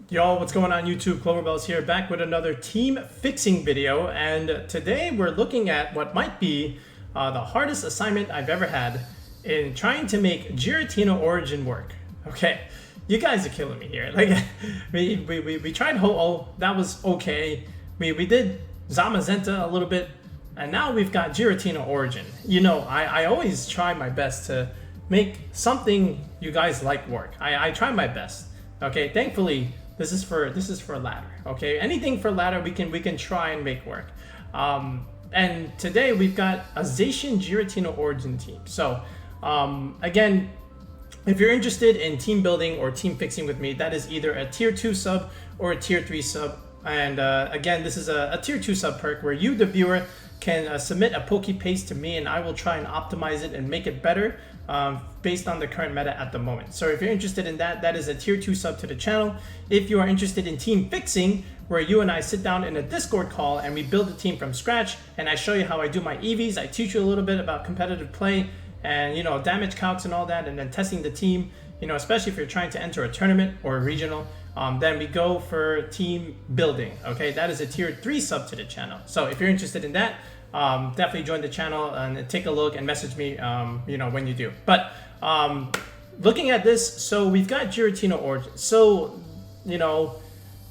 Yo, what's going on YouTube? Cloverbell's here, back with another team fixing video, and today we're looking at what might be the hardest assignment I've ever had in trying to make Giratina-Origin work. Okay, you guys are killing me here. Like, we tried Ho-Oh, that was okay. We did Zamazenta a little bit, and now we've got Giratina-Origin. You know, I always try my best to make something you guys like work. I try my best. Okay, thankfully this is for ladder. Okay, anything for ladder we can try and make work. And today we've got a Zacian Giratina-Origin team. So again, if you're interested in team building or team fixing with me, that is either a tier 2 sub or a tier 3 sub. And again, this is a tier 2 sub perk where you, the viewer, can submit a Pokepaste to me, and I will try and optimize it and make it better based on the current meta at the moment. So if you're interested in that, that is a tier 2 sub to the channel. If you are interested in team fixing, where you and I sit down in a Discord call and we build a team from scratch, and I show you how I do my EVs, I teach you a little bit about competitive play and, you know, damage calcs and all that, and then testing the team, you know, especially if you're trying to enter a tournament or a regional, then we go for team building. Okay, that is a tier 3 sub to the channel. So if you're interested in that, definitely join the channel and take a look and message me, you know, when you do. But looking at this, so we've got Giratina-Origin. So, you know,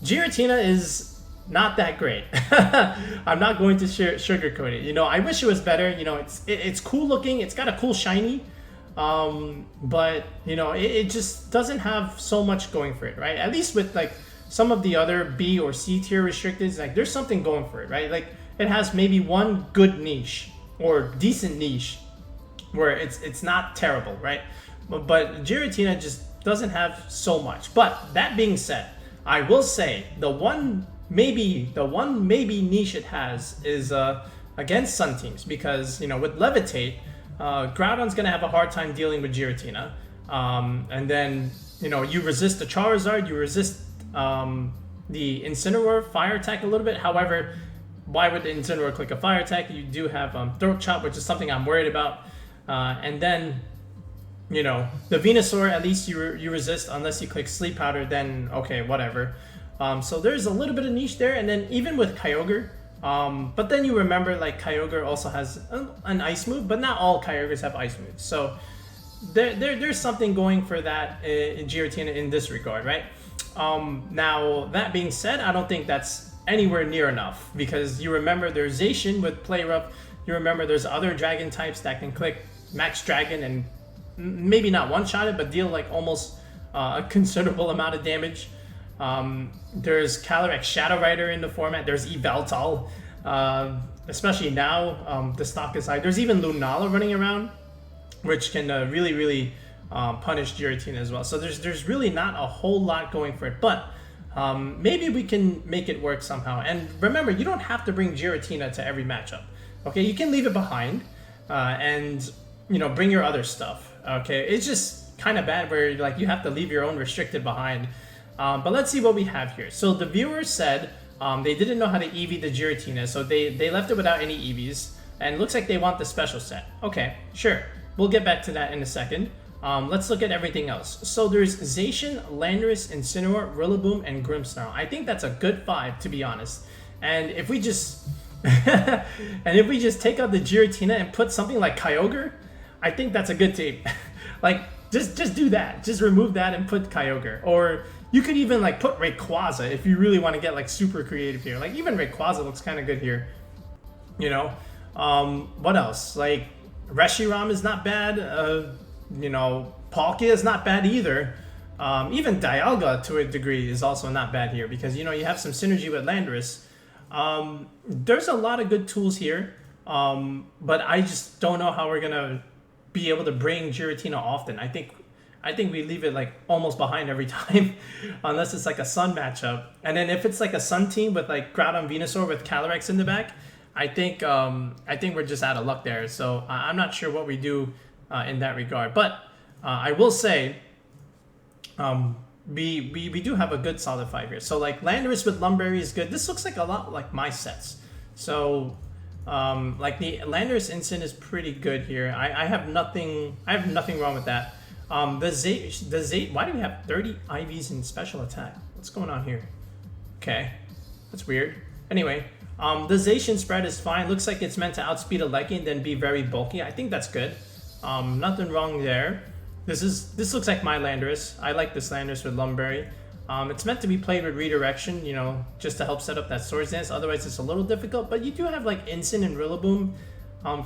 Giratina is not that great. I'm not going to sugarcoat it. You know, I wish it was better. You know, it's cool looking. It's got a cool shiny. But, you know, it just doesn't have so much going for it, right? At least with, like, some of the other B or C tier restricteds, like, there's something going for it, right? Like, it has maybe one good niche or decent niche where it's not terrible, right? But Giratina just doesn't have so much. But that being said, I will say the one maybe niche it has is against Sun teams, because, you know, with Levitate, Groudon's gonna have a hard time dealing with Giratina, and then, you know, you resist the Charizard, you resist the Incineroar fire attack a little bit. However, why would the Incineroar click a fire attack? You do have Throat Chop, which is something I'm worried about. And then, you know, the Venusaur, at least you resist unless you click Sleep Powder, then okay, whatever. So there's a little bit of niche there. And then even with Kyogre, but then you remember, like, Kyogre also has an ice move, but not all Kyogres have ice moves. So there's something going for that in Giratina in this regard, right? Now, that being said, I don't think that's anywhere near enough, because you remember there's Zacian with Play Rough. You remember there's other dragon types that can click Max Dragon and maybe not one-shot it, but deal, like, almost a considerable amount of damage. There's Calyrex-Shadow Rider in the format. There's Yveltal, especially now, the stock is high. There's even Lunala running around, which can really punish Giratina as well. So there's really not a whole lot going for it, but maybe we can make it work somehow. And remember, you don't have to bring Giratina to every matchup. Okay, you can leave it behind and, you know, bring your other stuff. Okay, it's just kind of bad where, like, you have to leave your own restricted behind. But let's see what we have here. So the viewers said they didn't know how to EV the Giratina, so they left it without any EVs, and it looks like they want the special set. Okay, sure, we'll get back to that in a second. Let's look at everything else. So there's Zacian, Landorus, Incineroar, Rillaboom, and Grimmsnarl. I think that's a good 5, to be honest. And if we just take out the Giratina and put something like Kyogre, I think that's a good team. Like, just do that. Just remove that and put Kyogre. Or you could even, like, put Rayquaza if you really want to get, like, super creative here. Like, even Rayquaza looks kind of good here. You know, what else? Like, Reshiram is not bad. You know, Palkia is not bad either. Even Dialga, to a degree, is also not bad here, because, you know, you have some synergy with Landorus. There's a lot of good tools here, but I just don't know how we're gonna be able to bring Giratina often. I think we leave it, like, almost behind every time, unless it's like a Sun matchup. And then if it's like a Sun team with, like, Groudon Venusaur with Calyrex in the back, I think we're just out of luck there. So I'm not sure what we do in that regard. But I will say, we do have a good solid 5 here. So, like, Landorus with Lumberry is good. This looks like a lot like my sets. So like, the Landorus Instant is pretty good here. I have nothing wrong with that. Why do we have 30 IVs in special attack? What's going on here? Okay, that's weird. Anyway, the Zacian spread is fine. Looks like it's meant to outspeed a Lecky and then be very bulky. I think that's good. Nothing wrong there. This looks like my Landorus. I like this Landorus with Lumberry. It's meant to be played with Redirection, you know, just to help set up that Swords Dance. Otherwise, it's a little difficult. But you do have like Incin and Rillaboom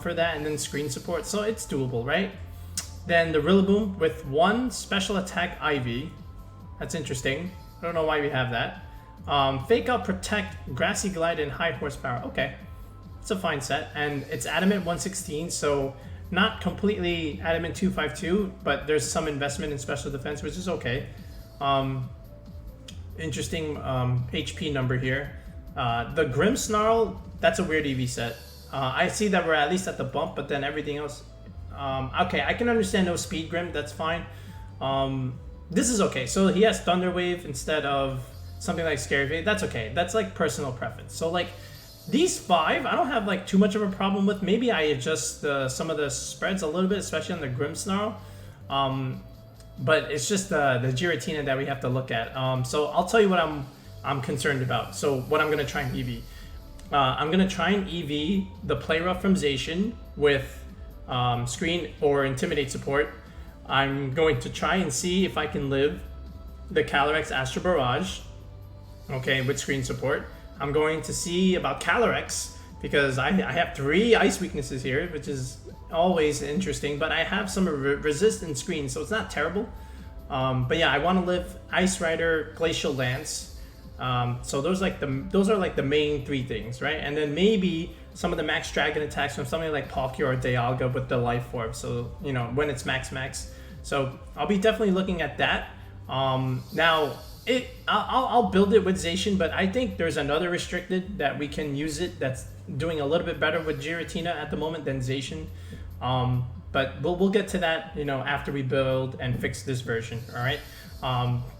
for that, and then screen support, so it's doable, right? Then the Rillaboom with 1 special attack Ivy. That's interesting. I don't know why we have that. Fake Out, Protect, Grassy Glide, and High Horsepower. Okay, it's a fine set, and it's Adamant 116, so not completely Adamant 252, but there's some investment in special defense, which is okay. Interesting HP number here. The Grimmsnarl, that's a weird EV set. I see that we're at least at the bump, but then everything else... okay, I can understand no Speed Grim, that's fine. This is okay. So he has Thunder Wave instead of something like Scary Fade. That's okay. That's like personal preference. So like these 5, I don't have like too much of a problem with. Maybe I adjust some of the spreads a little bit, especially on the Grimmsnarl. But it's just the Giratina that we have to look at. So I'll tell you what I'm concerned about. So what I'm gonna try and EV. I'm gonna try and EV the Play Rough from Zacian with Screen or Intimidate support. I'm going to try and see if I can live the Calyrex Astro Barrage, okay, with screen support. I'm going to see about Calyrex because I have 3 ice weaknesses here, which is always interesting, but I have some resist and screen, so it's not terrible. But yeah, I want to live Ice Rider, Glacial Lance. So those are like the main 3 things, right? And then maybe some of the max dragon attacks from something like Palkia or Dialga with the Life Orb. So, you know, when it's max. So I'll be definitely looking at that. Now, I'll build it with Zacian, but I think there's another restricted that we can use it that's doing a little bit better with Giratina at the moment than Zacian. But we'll get to that, you know, after we build and fix this version, all right?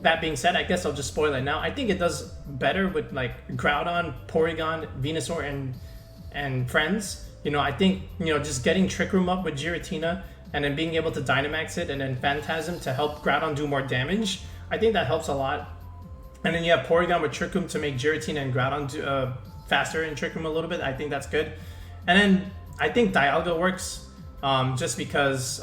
That being said, I guess I'll just spoil it now. I think it does better with like Groudon, Porygon, Venusaur, and friends. You know, I think, you know, just getting Trick Room up with Giratina and then being able to Dynamax it and then Phantasm to help Groudon do more damage, I think that helps a lot. And then you have Porygon with Trick Room to make Giratina and Groudon do, faster in Trick Room a little bit. I think that's good. And then I think Dialga works just because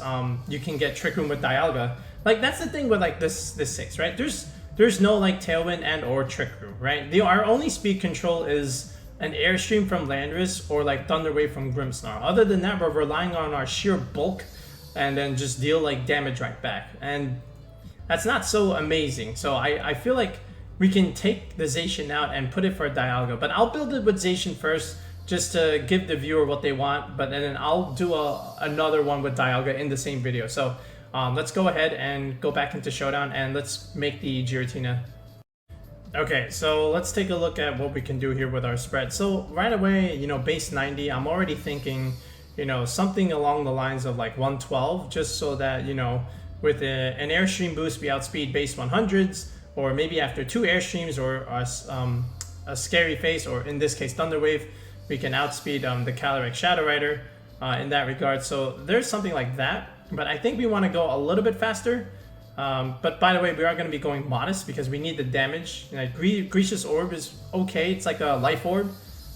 you can get Trick Room with Dialga. Like, that's the thing with like this 6, right? There's no like Tailwind and or Trick Room, right? Our only speed control is an Airstream from Landorus or like Thunder Wave from Grimmsnarl. Other than that, we're relying on our sheer bulk and then just deal like damage right back. And that's not so amazing. So I feel like we can take the Zacian out and put it for a Dialga. But I'll build it with Zacian first just to give the viewer what they want. But then I'll do another one with Dialga in the same video. So let's go ahead and go back into Showdown and let's make the Giratina. Okay, so let's take a look at what we can do here with our spread. So right away, you know, base 90, I'm already thinking, you know, something along the lines of like 112, just so that, you know, with an Airstream boost, we outspeed base 100s, or maybe after 2 Airstreams or a Scary Face, or in this case, Thunder Wave, we can outspeed the Calyrex-Shadow Rider in that regard. So there's something like that, but I think we want to go a little bit faster. But by the way, we are going to be going modest because we need the damage. Like, Gracious Orb is okay. It's like a Life Orb.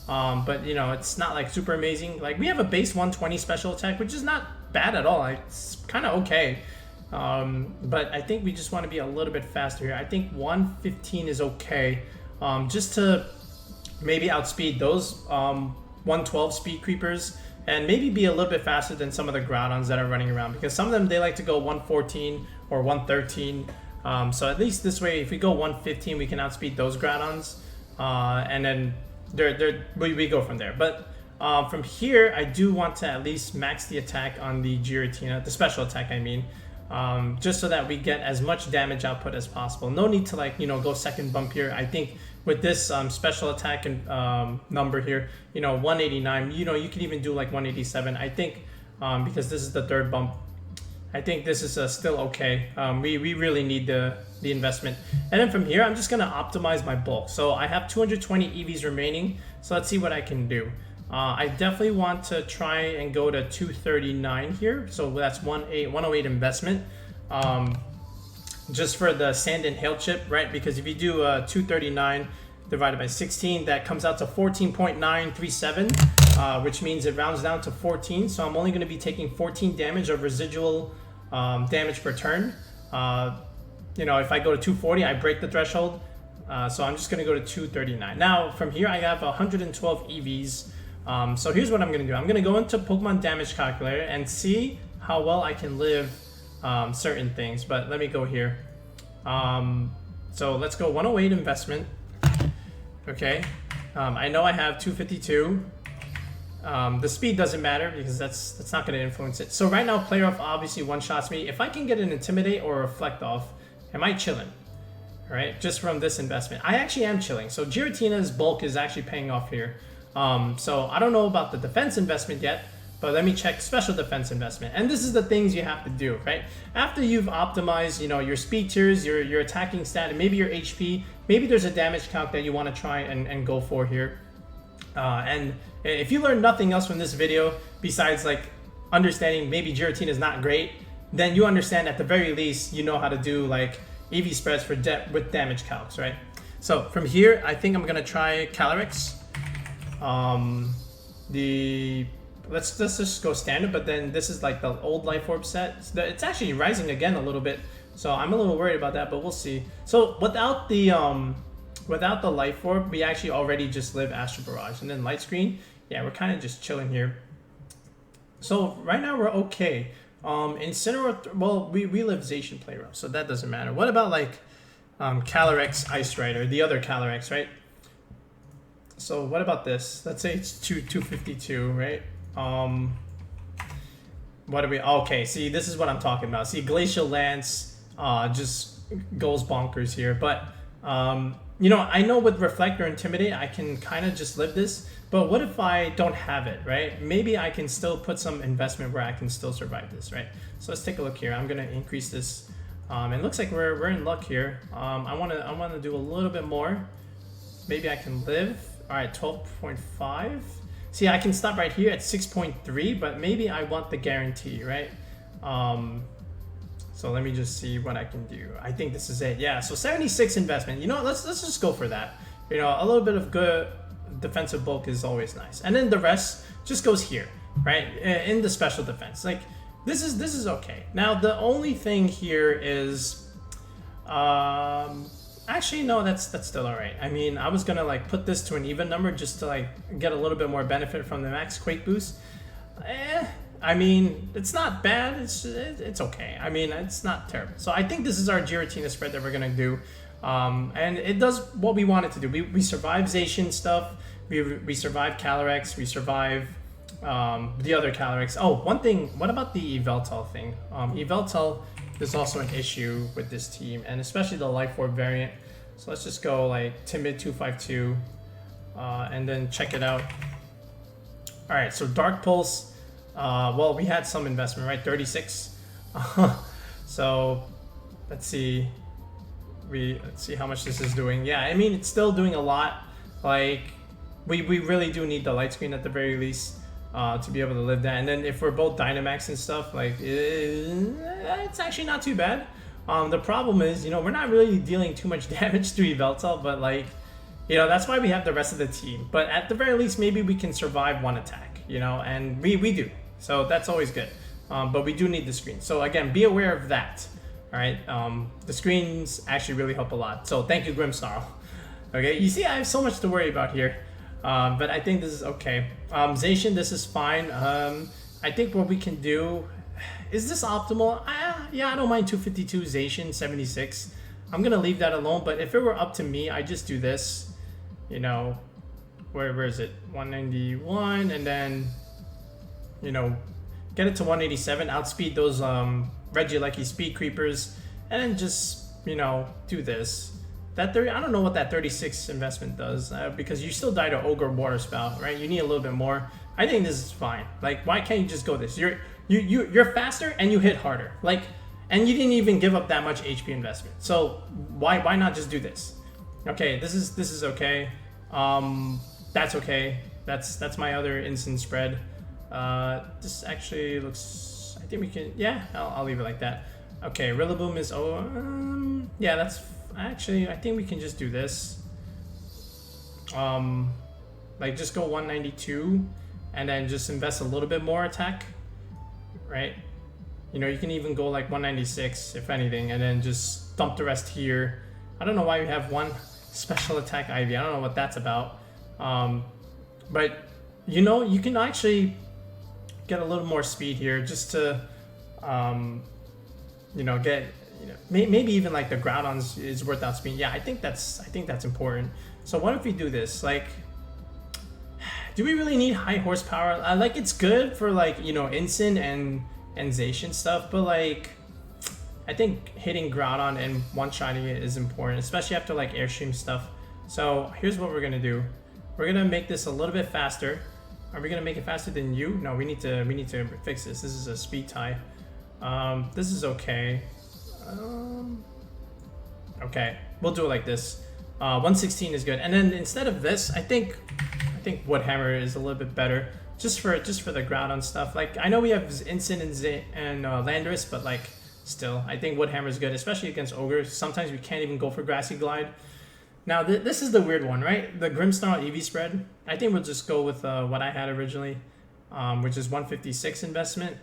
But, you know, it's not like super amazing. Like, we have a base 120 special attack, which is not bad at all. It's kind of okay. But I think we just want to be a little bit faster here. I think 115 is okay. Just to maybe outspeed those 112 speed creepers and maybe be a little bit faster than some of the Groudons that are running around, because some of them, they like to go 114 or 113. So at least this way, if we go 115, we can outspeed those Groudons, and then we go from there. But from here, I do want to at least max the attack on the Giratina, the special attack, I mean, just so that we get as much damage output as possible. No need to, like, you know, go second bump here. I think with this special attack and number here, you know, 189, you know, you could even do like 187. I think because this is the 3rd bump, I think this is still okay. We really need the investment. And then from here, I'm just going to optimize my bulk. So I have 220 EVs remaining. So let's see what I can do. I definitely want to try and go to 239 here. So that's 108 investment. just for the sand and hail chip, right? Because if you do 239 divided by 16, that comes out to 14.937, which means it rounds down to 14. So I'm only going to be taking 14 damage of residual damage per turn. You know, if I go to 240, I break the threshold. So I'm just going to go to 239. Now, from here, I have 112 EVs. So here's what I'm going to do. I'm going to go into Pokemon Damage Calculator and see how well I can live certain things. But let me go here. So let's go 108 investment. Okay. I know I have 252. The speed doesn't matter because that's not going to influence it. So right now, Player Off obviously one-shots me. If I can get an Intimidate or a Reflect Off, am I chilling? All right, just from this investment. I actually am chilling. So Giratina's bulk is actually paying off here. So I don't know about the defense investment yet, but let me check special defense investment. And this is the things you have to do, right? After you've optimized, you know, your speed tiers, your attacking stat, and maybe your HP, maybe there's a damage calc that you want to try and go for here. And if you learn nothing else from this video, besides like understanding maybe Giratina is not great, then you understand at the very least, you know how to do like EV spreads for with damage calcs, right? So from here, I think I'm gonna try Calyrex. Let's just go standard, but then this is like the old Life Orb set. It's actually rising again a little bit, so I'm a little worried about that, but we'll see. So without the Life Orb, we actually already just live Astral Barrage, and then Light Screen. Yeah, we're kind of just chilling here. So right now we're okay. Incineroar, well, we live Zacian Playroom, so that doesn't matter. What about like Calyrex Ice Rider, the other Calyrex, right? So what about this? Let's say it's 252, right? What do we? Okay, see, this is what I'm talking about. See, Glacial Lance just goes bonkers here, but you know, I know with Reflect or Intimidate, I can kind of just live this. But what if I don't have it, right? Maybe I can still put some investment where I can still survive this, right? So let's take a look here. I'm gonna increase this. It looks like we're in luck here. I wanna do a little bit more. Maybe I can live. All right, 12.5. See, I can stop right here at 6.3, but maybe I want the guarantee, right? So let me just see what I can do. I think this is it. Yeah, so 76 investment. You know, let's just go for that. You know, a little bit of good defensive bulk is always nice, and then the rest just goes here, right? In the special defense. Like this is okay. Now the only thing here is, actually no, that's still all right. I mean, I was gonna like put this to an even number just to like get a little bit more benefit from the max Quake boost. I mean, it's not bad. It's okay. I mean, it's not terrible. So I think this is our Giratina spread that we're gonna do. And it does what we want it to do. We survive Zacian stuff. We survive Calyrex. We survive the other Calyrex. Oh, one thing. What about the Yveltal thing? Yveltal is also an issue with this team, and especially the Life Orb variant. So let's just go like Timid 252, and then check it out. All right. So Dark Pulse. Well, we had some investment, right? 36. So let's see. Let's see how much this is doing. Yeah, I mean, it's still doing a lot. Like, we really do need the light screen at the very least to be able to live that. And then if we're both Dynamax and stuff, like, it's actually not too bad. The problem is, you know, we're not really dealing too much damage to Yveltal, but like, you know, that's why we have the rest of the team. But at the very least, maybe we can survive one attack, you know, and we do. So that's always good. But we do need the screen. So again, be aware of that. All right, the screens actually really help a lot. So thank you, Grimmsnarl. Okay, you see, I have so much to worry about here, but I think this is okay. Zacian, this is fine. I think what we can do, is this optimal? Yeah, I don't mind 252 Zacian, 76. I'm gonna leave that alone, but if it were up to me, I just do this, you know, where is it? 191, and then, you know, get it to 187, outspeed those Regieleki speed creepers, and then just, you know, do this. That 30, I don't know what that 36 investment does, because you still die to Ogre Water Spout, right? You need a little bit more. I think this is fine. Like, why can't you just go this? You're faster and you hit harder. Like, and you didn't even give up that much HP investment. So why not just do this? Okay, this is okay. That's okay. That's my other instant spread. This actually looks, I think we can, yeah, I'll leave it like that. Okay, Rillaboom is yeah, that's actually, I think we can just do this. Like just go 192 and then just invest a little bit more attack, right? You know, you can even go like 196 if anything, and then just dump the rest here. I don't know why we have one special attack Ivy. I don't know what that's about. But you know, you can actually get a little more speed here just to you know, get, you know, maybe even like the Groudon is worth outspeed. Yeah, I think that's important. So what if we do this? Like, do we really need high horsepower? Like, it's good for like, you know, Incin and Zacian stuff, but like, I think hitting Groudon and one-shotting it is important, especially after like Airstream stuff. So here's what we're gonna do. We're gonna make this a little bit faster. Are we gonna make it faster than you? No, we need to fix this. This is a speed tie. This is okay. Okay, we'll do it like this. 116 is good, and then instead of this, I think Woodhammer is a little bit better, just for the Groudon stuff. Like, I know we have Incin and Landorus, but like, still, I think Woodhammer is good, especially against Ogres. Sometimes we can't even go for Grassy Glide. Now this is the weird one, right? The Grimmsnarl EV spread. I think we'll just go with what I had originally, which is 156 investment,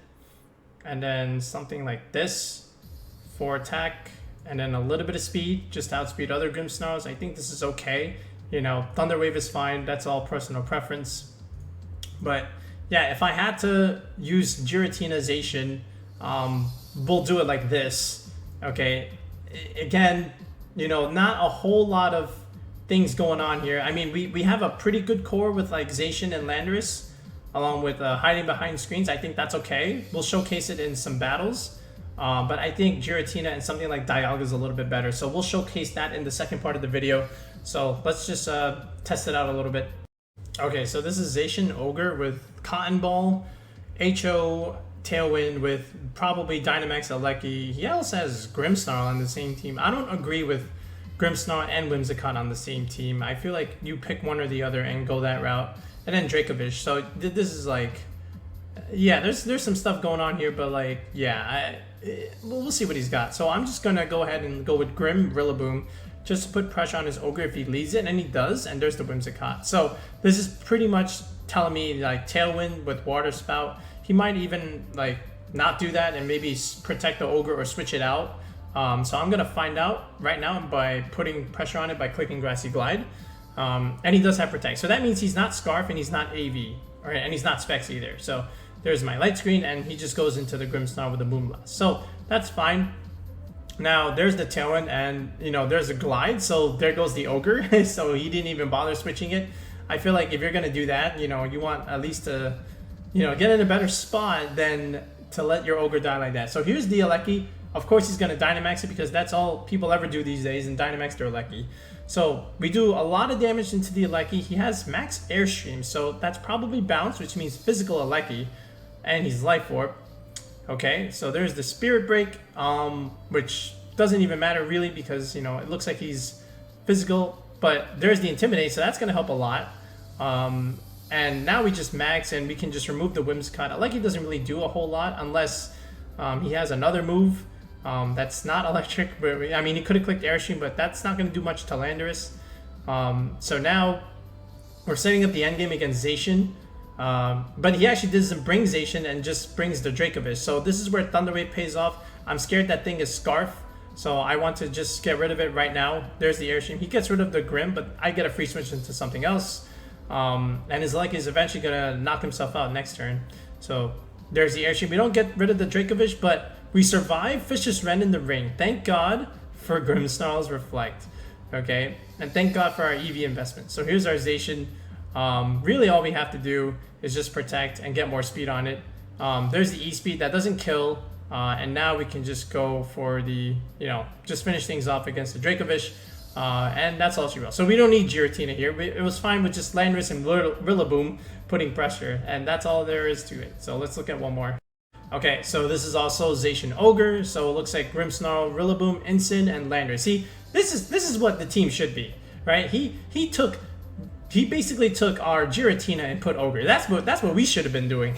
and then something like this for attack, and then a little bit of speed, just to outspeed other Grimmsnarls. I think this is okay. You know, Thunder Wave is fine. That's all personal preference. But yeah, if I had to use Giratina-Zacian, we'll do it like this. Okay, again, you know, not a whole lot of things going on here. I mean, we have a pretty good core with like Zacian and Landorus, along with hiding behind screens. I think that's okay. We'll showcase it in some battles. But I think Giratina and something like Dialga is a little bit better. So we'll showcase that in the second part of the video. So let's just test it out a little bit. Okay, so this is Zacian Ogre with Cotton Ball, HO Tailwind with probably Dynamax Alecki. He also has Grimmsnarl on the same team. I don't agree with Grimmsnarl and Whimsicott on the same team. I feel like you pick one or the other and go that route. And then Dracovish. So this is like, yeah, there's some stuff going on here, but like, yeah, we'll see what he's got. So I'm just gonna go ahead and go with Grim Rillaboom, just to put pressure on his Ogre if he leads it, and he does, and there's the Whimsicott. So this is pretty much telling me like Tailwind with Water Spout. He might even like not do that and maybe protect the Ogre or switch it out. So I'm gonna find out right now by putting pressure on it by clicking Grassy Glide. And he does have Protect. So that means he's not Scarf and he's not AV, right? And he's not Specs either. So there's my light screen, and he just goes into the Grimmsnarl with the Moonblast. So that's fine. Now there's the Tailwind, and you know, there's a Glide, so there goes the Ogre. So he didn't even bother switching it. I feel like if you're gonna do that, you know, you want at least to, you know, get in a better spot than to let your Ogre die like that. So here's the Alecki. Of course he's gonna Dynamax it because that's all people ever do these days, and Dynamax their Alecki. So we do a lot of damage into the Alecki. He has max Airstream, so that's probably Bounce, which means physical Alecki, and he's Life Orb. Okay, so there's the Spirit Break, which doesn't even matter really because, you know, it looks like he's physical, but there's the Intimidate, so that's gonna help a lot. And now we just max and we can just remove the Whimsicott. Alecki doesn't really do a whole lot unless he has another move that's not electric. But I mean, he could have clicked Airstream, but that's not going to do much to Landorus. So now we're setting up the endgame against Zacian. But he actually doesn't bring Zacian and just brings the Dracovish. So this is where Thunder Wave pays off. I'm scared that thing is Scarf, so I want to just get rid of it right now. There's the Airstream. He gets rid of the Grim, but I get a free switch into something else. And his luck is eventually going to knock himself out next turn. So there's the Airstream. We don't get rid of the Dracovish, but we survive Vicious Rend in the ring. Thank God for Grimmsnarl's Reflect. Okay, and thank God for our EV investment. So here's our Zacian. Really all we have to do is just protect and get more speed on it. There's the E-Speed that doesn't kill, and now we can just go for the, you know, just finish things off against the Dracovish, and that's all she wrote. So we don't need Giratina here. It was fine with just Landorus and Rillaboom putting pressure, and that's all there is to it. So let's look at one more. Okay, so this is also Zacian Ogre, so it looks like Grimmsnarl, Rillaboom, Incin, and Landorus. See, this is what the team should be, right? He he basically took our Giratina and put Ogre. That's what we should have been doing.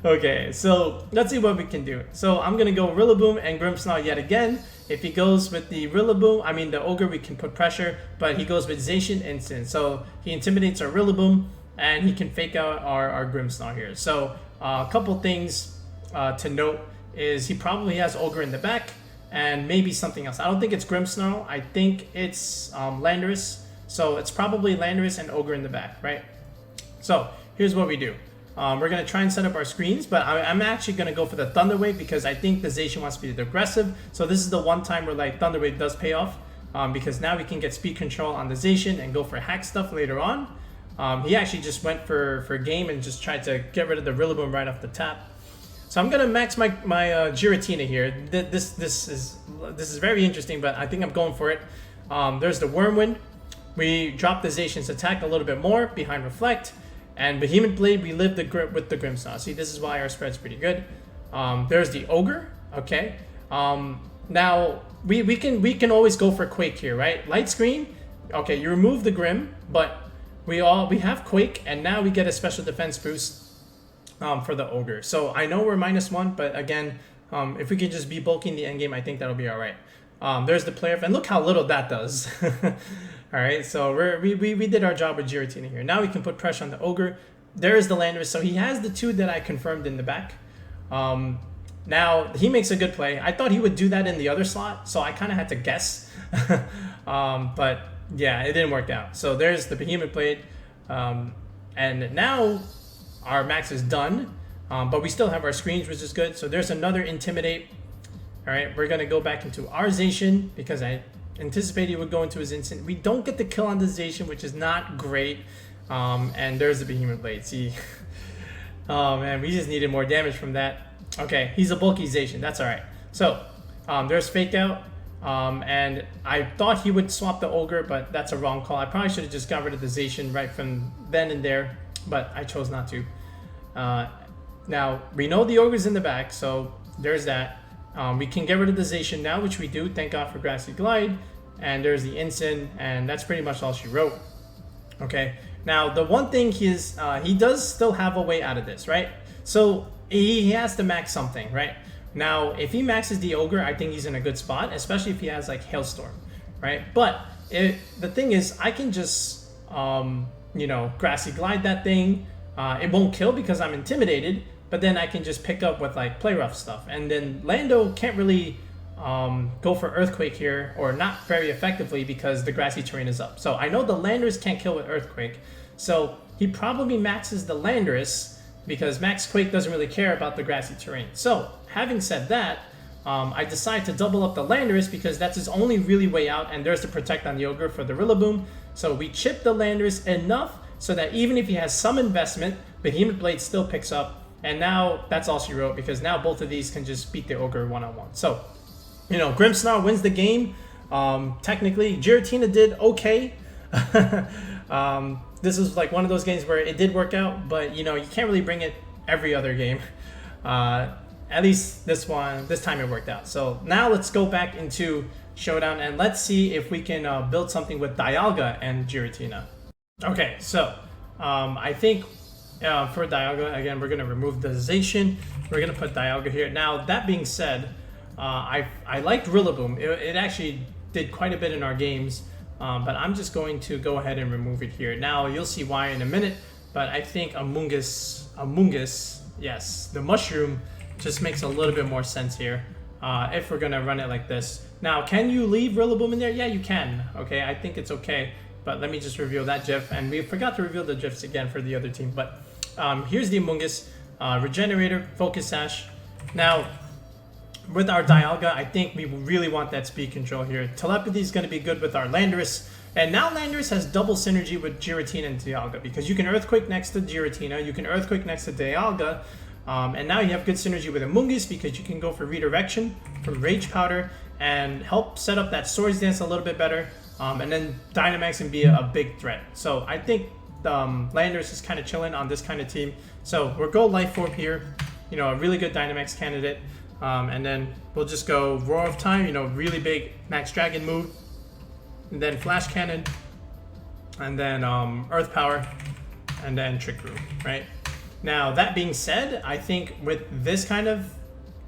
Okay, so let's see what we can do. So I'm gonna go Rillaboom and Grimmsnarl yet again. If he goes with the Rillaboom, I mean the Ogre, we can put pressure, but he goes with Zacian instant. So he intimidates our Rillaboom and he can fake out our Grimmsnarl here. So a couple things to note is he probably has Ogre in the back and maybe something else. I don't think it's Grimmsnarl. I think it's Landorus. So it's probably Landorus and Ogre in the back, right? So here's what we do. We're going to try and set up our screens, but I'm actually going to go for the Thunder Wave because I think the Zacian wants to be aggressive. So this is the one time where like Thunder Wave does pay off because now we can get speed control on the Zacian and go for hack stuff later on. He actually just went for game and just tried to get rid of the Rillaboom right off the tap. So I'm gonna max my Giratina here. This is very interesting, but I think I'm going for it. There's the Wormwind. We drop the Zacian's attack a little bit more behind Reflect, and Behemoth Blade. We live with the Grimmsnarl. See, this is why our spread's pretty good. There's the Ogre. Okay. Now we can always go for Quake here, right? Light Screen. Okay, you remove the Grim, but we have Quake, and now we get a special defense boost. For the Ogre. So I know we're -1, but again, if we can just be bulky in the endgame, I think that'll be all right. There's the player, and look how little that does. All right, so we did our job with Giratina here. Now we can put pressure on the Ogre. There is the Landorus, so he has the 2 that I confirmed in the back. Now he makes a good play. I thought he would do that in the other slot, so I kind of had to guess. But yeah, it didn't work out. So there's the Behemoth Blade, and now our max is done, but we still have our screens, which is good. So there's another Intimidate. All right, we're going to go back into our Zacian because I anticipated he would go into his instant. We don't get the kill on the Zacian, which is not great. And there's the Behemoth Blade. See, oh man, we just needed more damage from that. Okay, he's a bulky Zacian. That's all right. So there's Fake Out. And I thought he would swap the Ogre, but that's a wrong call. I probably should have just got rid of the Zacian right from then and there, but I chose not to. Now, we know the Ogre's in the back, so there's that. We can get rid of the Zacian now, which we do. Thank God for Grassy Glide. And there's the Incin, and that's pretty much all she wrote. Okay, now the one thing he does still have a way out of this, right? So he has to max something, right? Now, if he maxes the Ogre, I think he's in a good spot, especially if he has like Hailstorm, right? But the thing is, I can just, you know, Grassy Glide that thing. It won't kill because I'm intimidated, but then I can just pick up with like Play Rough stuff. And then Lando can't really go for Earthquake here, or not very effectively because the grassy terrain is up. So I know the Landorus can't kill with Earthquake, so he probably maxes the Landorus because Max Quake doesn't really care about the grassy terrain. So having said that, I decide to double up the Landorus because that's his only really way out, and there's the Protect on the Ogre for the Rillaboom. So we chip the Landorus enough so that even if he has some investment, Behemoth Blade still picks up, and now that's all she wrote because now both of these can just beat the Ogre one-on-one. So, you know, Grimmsnarl wins the game. Technically, Giratina did okay. This is like one of those games where it did work out, but you know, you can't really bring it every other game. At least this time it worked out. So now let's go back into Showdown and let's see if we can build something with Dialga and Giratina. Okay, so I think for Dialga, again, we're going to remove the Zacian. We're going to put Dialga here. Now, that being said, I liked Rillaboom. It actually did quite a bit in our games, but I'm just going to go ahead and remove it here. Now, you'll see why in a minute, but I think Amoonguss, yes, the mushroom just makes a little bit more sense here if we're going to run it like this. Now, can you leave Rillaboom in there? Yeah, you can. Okay, I think it's okay, but let me just reveal that GIF, and we forgot to reveal the GIFs again for the other team, but here's the Amoonguss, Regenerator, Focus Sash. Now, with our Dialga, I think we really want that speed control here. Telepathy is going to be good with our Landorus. And now Landorus has double synergy with Giratina and Dialga because you can Earthquake next to Giratina, you can Earthquake next to Dialga, and now you have good synergy with Amoonguss because you can go for Redirection from Rage Powder and help set up that Swords Dance a little bit better, and then Dynamax can be a big threat. So I think Landorus is kind of chilling on this kind of team. So we'll go Life Orb here, you know, a really good Dynamax candidate. And then we'll just go Roar of Time, you know, really big Max Dragon move. And then Flash Cannon. and then Earth Power, and then Trick Room, right? Now, that being said, I think with this kind of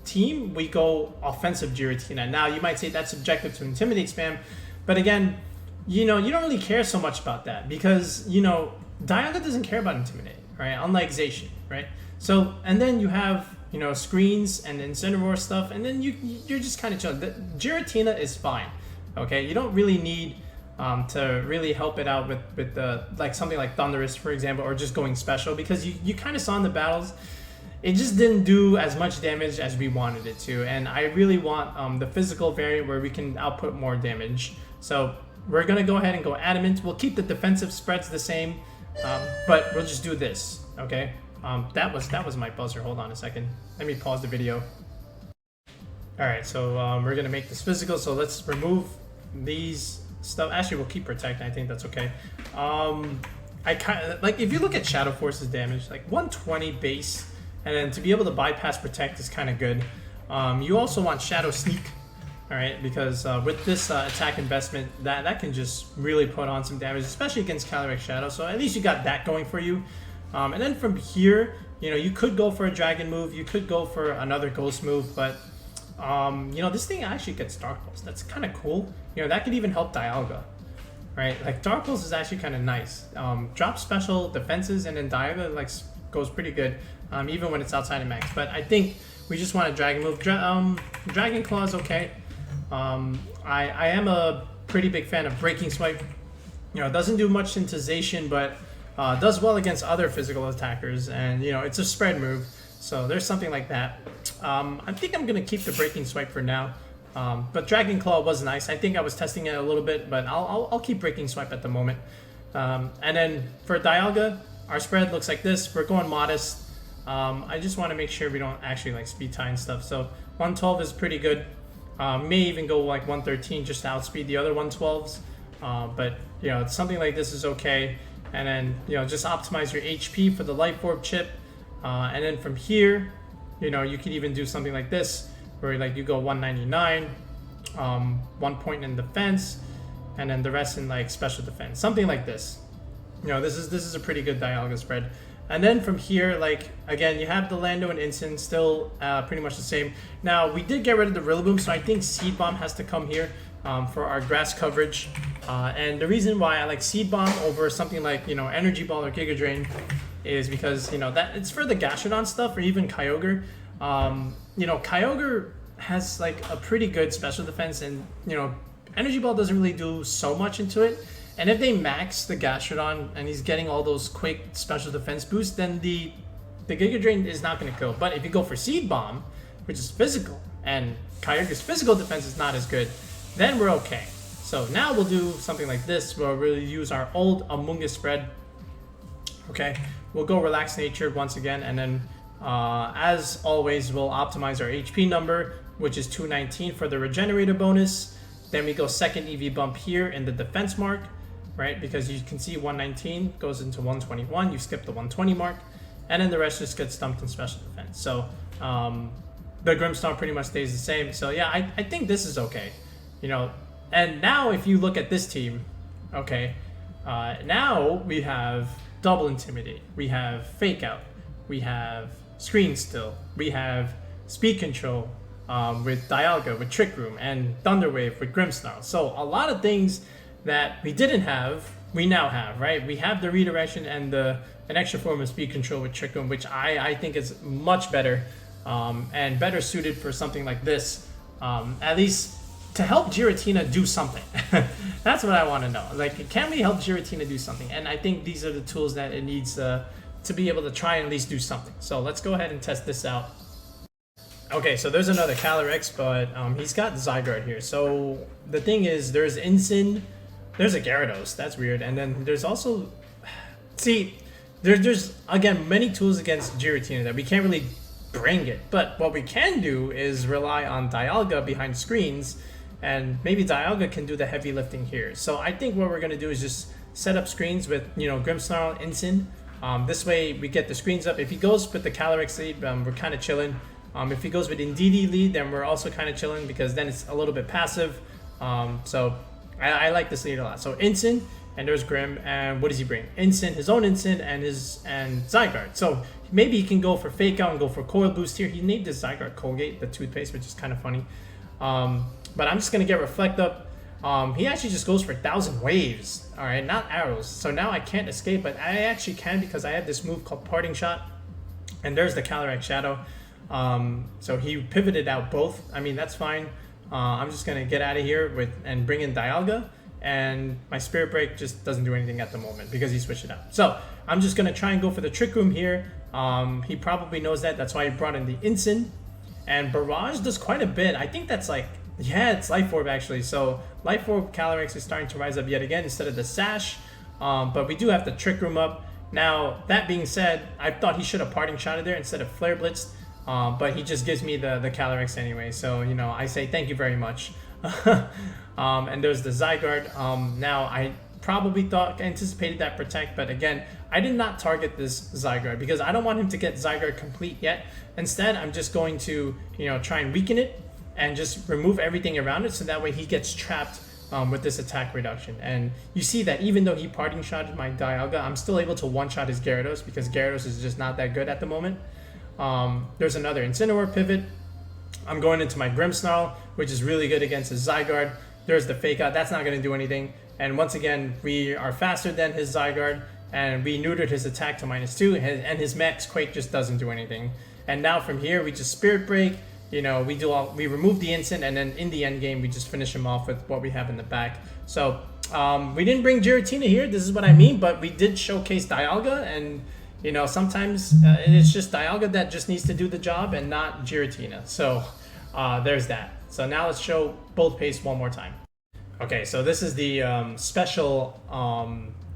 team, we go offensive Giratina. Now, you might say that's subjective to Intimidate spam, but again, you know, you don't really care so much about that because, you know, Dialga doesn't care about Intimidate, right? Unlike Zacian, right? So, and then you have, you know, screens and Incineroar stuff, and then you're just kind of chilling. The Giratina is fine, okay? You don't really need to really help it out with the, like something like Thunderous, for example, or just going special, because you kind of saw in the battles, it just didn't do as much damage as we wanted it to, and I really want the physical variant where we can output more damage. So we're gonna go ahead and go Adamant. We'll keep the defensive spreads the same, but we'll just do this, okay? That was my buzzer. Hold on a second. Let me pause the video. All right, so we're gonna make this physical. So let's remove these stuff. Actually, we'll keep Protect. I think that's okay. I kind of like, if you look at Shadow Force's damage, like 120 base, and then to be able to bypass Protect is kind of good. You also want Shadow Sneak, all right, because with this attack investment, that can just really put on some damage, especially against Calyrex-Shadow. So at least you got that going for you. And then from here, you know, you could go for a Dragon move, you could go for another Ghost move, but you know, this thing actually gets Dark Pulse. That's kind of cool. You know, that could even help Dialga, right? Like Dark Pulse is actually kind of nice. Drop special defenses, and then Dialga like goes pretty good, even when it's outside of max. But I think we just want a Dragon move. Dragon Claw is okay. I am a pretty big fan of Breaking Swipe. You know, it doesn't do much into Zacian, but does well against other physical attackers, and you know, it's a spread move, so there's something like that. I think I'm gonna keep the Breaking Swipe for now, but Dragon Claw was nice. I think I was testing it a little bit, but I'll keep Breaking Swipe at the moment. And then for Dialga, our spread looks like this. We're going modest. I just want to make sure we don't actually like speed tie and stuff. So 112 is pretty good. May even go like 113 just to outspeed the other 112s. But you know, something like this is okay. And then, you know, just optimize your HP for the Life Orb chip. And then from here, you know, you could even do something like this, where like you go 199, 1 point in defense, and then the rest in like special defense. Something like this. You know, this is a pretty good Dialga spread. And then from here, like, again, you have the Lando and Incin still pretty much the same. Now, we did get rid of the Rillaboom, so I think Seed Bomb has to come here for our grass coverage. And the reason why I like Seed Bomb over something like, you know, Energy Ball or Giga Drain is because, you know, that it's for the Gashadon stuff, or even Kyogre. You know, Kyogre has like a pretty good special defense, and, you know, Energy Ball doesn't really do so much into it. And if they max the Gastrodon and he's getting all those quick special defense boosts, then the Giga Drain is not going to kill. But if you go for Seed Bomb, which is physical, and Kyogre's physical defense is not as good, then we're okay. So now we'll do something like this, where we'll use our old Among Us spread. Okay, we'll go Relax Nature once again, and then as always, we'll optimize our HP number, which is 219 for the Regenerator bonus. Then we go second EV bump here in the defense mark, right? Because you can see 119 goes into 121, you skip the 120 mark, and then the rest just gets dumped in special defense. So the Grimmsnarl pretty much stays the same. So yeah, I think this is okay, you know. And now if you look at this team, okay, now we have double Intimidate, we have Fake Out, we have Screen Still, we have Speed Control with Dialga, with Trick Room, and Thunder Wave with Grimmsnarl. So a lot of things that we didn't have, we now have, right? We have the redirection and an extra form of Speed Control with Trick Room, which I think is much better and better suited for something like this, at least to help Giratina do something. That's what I want to know. Like, can we help Giratina do something? And I think these are the tools that it needs to be able to try and at least do something. So let's go ahead and test this out. Okay, so there's another Calyrex, but he's got Zygarde here. So the thing is, there's Incin, there's a Gyarados, that's weird, and then there's also, see, there's again many tools against Giratina that we can't really bring it. But what we can do is rely on Dialga behind screens, and maybe Dialga can do the heavy lifting here. So I think what we're gonna do is just set up screens with, you know, Grimmsnarl, Incin. This way we get the screens up. If he goes with the Calyrex lead, we're kind of chilling. If he goes with Indeedee lead, then we're also kind of chilling, because then it's a little bit passive. So I like this lead a lot. So Incin, and there's Grim, and what does he bring? Incin, his own Incin, and Zygarde. So maybe he can go for Fake Out and go for Coil Boost here. He named his Zygarde Colgate, the toothpaste, which is kind of funny. But I'm just gonna get Reflect Up. He actually just goes for 1,000 waves. All right, not arrows. So now I can't escape, but I actually can because I have this move called Parting Shot. And there's the Calyrex-Shadow. So he pivoted out both. I mean, that's fine. I'm just gonna get out of here and bring in Dialga. And my Spirit Break just doesn't do anything at the moment because he switched it out. So I'm just gonna try and go for the Trick Room here. He probably knows that. That's why he brought in the Incin. And Barrage does quite a bit. I think that's like, yeah, it's Life Orb actually. So Life Orb Calyrex is starting to rise up yet again instead of the Sash. But we do have the Trick Room up. Now, that being said, I thought he should have Parting Shotted there instead of Flare Blitzed. But he just gives me the Calyrex anyway. So, you know, I say thank you very much. And there's the Zygarde. Now, I probably anticipated that Protect. But again, I did not target this Zygarde because I don't want him to get Zygarde complete yet. Instead, I'm just going to, you know, try and weaken it and just remove everything around it so that way he gets trapped with this attack reduction. And you see that even though he Parting Shotted my Dialga, I'm still able to one-shot his Gyarados because Gyarados is just not that good at the moment. There's another Incineroar pivot. I'm going into my Grimmsnarl, which is really good against his Zygarde. There's the Fake Out. That's not going to do anything. And once again, we are faster than his Zygarde, and we neutered his attack to -2, and his Max Quake just doesn't do anything. And now from here, we just Spirit Break. You know, we remove the Incin, and then in the end game, we just finish him off with what we have in the back. So we didn't bring Giratina here. This is what I mean, but we did showcase Dialga, and you know, sometimes it's just Dialga that just needs to do the job and not Giratina. So there's that. So now let's show both pace one more time. Okay, so this is the special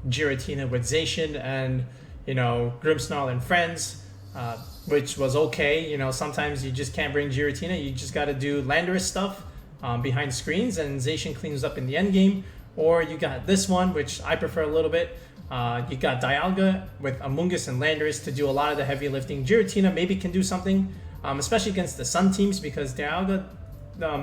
Giratina with Zacian and, you know, Grimmsnarl and friends, which was okay. You know, sometimes you just can't bring Giratina. You just got to do Landorus stuff behind screens, and Zacian cleans up in the end game. Or you got this one, which I prefer a little bit. You got Dialga with Amoonguss and Landorus to do a lot of the heavy lifting. Giratina maybe can do something, especially against the Sun teams, because Dialga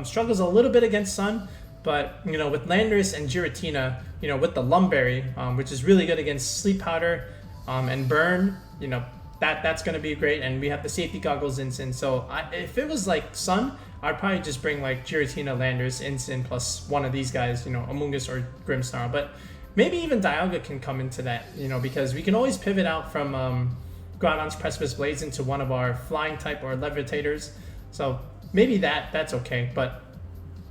struggles a little bit against Sun. But, you know, with Landorus and Giratina, you know, with the Lumberry, which is really good against Sleep Powder and Burn, you know, that's going to be great. And we have the Safety Goggles Incin. So if it was like Sun, I'd probably just bring like Giratina, Landorus, Incin, plus one of these guys, you know, Amoonguss or Grimmsnarl. But maybe even Dialga can come into that, you know, because we can always pivot out from Groudon's Precipice Blades into one of our Flying type or Levitators. So maybe that's okay. But,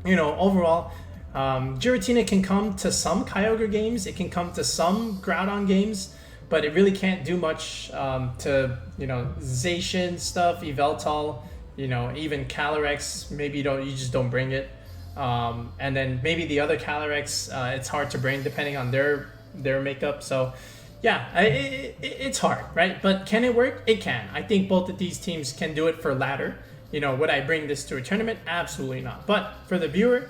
you know, overall, Giratina can come to some Kyogre games. It can come to some Groudon games. But it really can't do much to, you know, Zacian stuff, Yveltal, you know, even Calyrex. Maybe you just don't bring it. And then maybe the other Calyrex, it's hard to bring depending on their makeup. So yeah, it's hard, right? But can it work? It can. I think both of these teams can do it for ladder. You know, would I bring this to a tournament? Absolutely not. But for the viewer,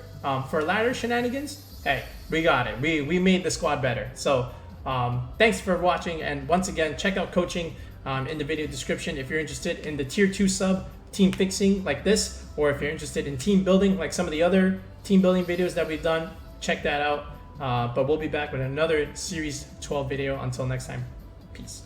for ladder shenanigans, hey, we got it. We made the squad better. So thanks for watching, and once again, check out coaching in the video description if you're interested in the tier 2 sub team fixing like this, or if you're interested in team building like some of the other team building videos that we've done, check that out. But we'll be back with another series 12 video. Until next time, peace.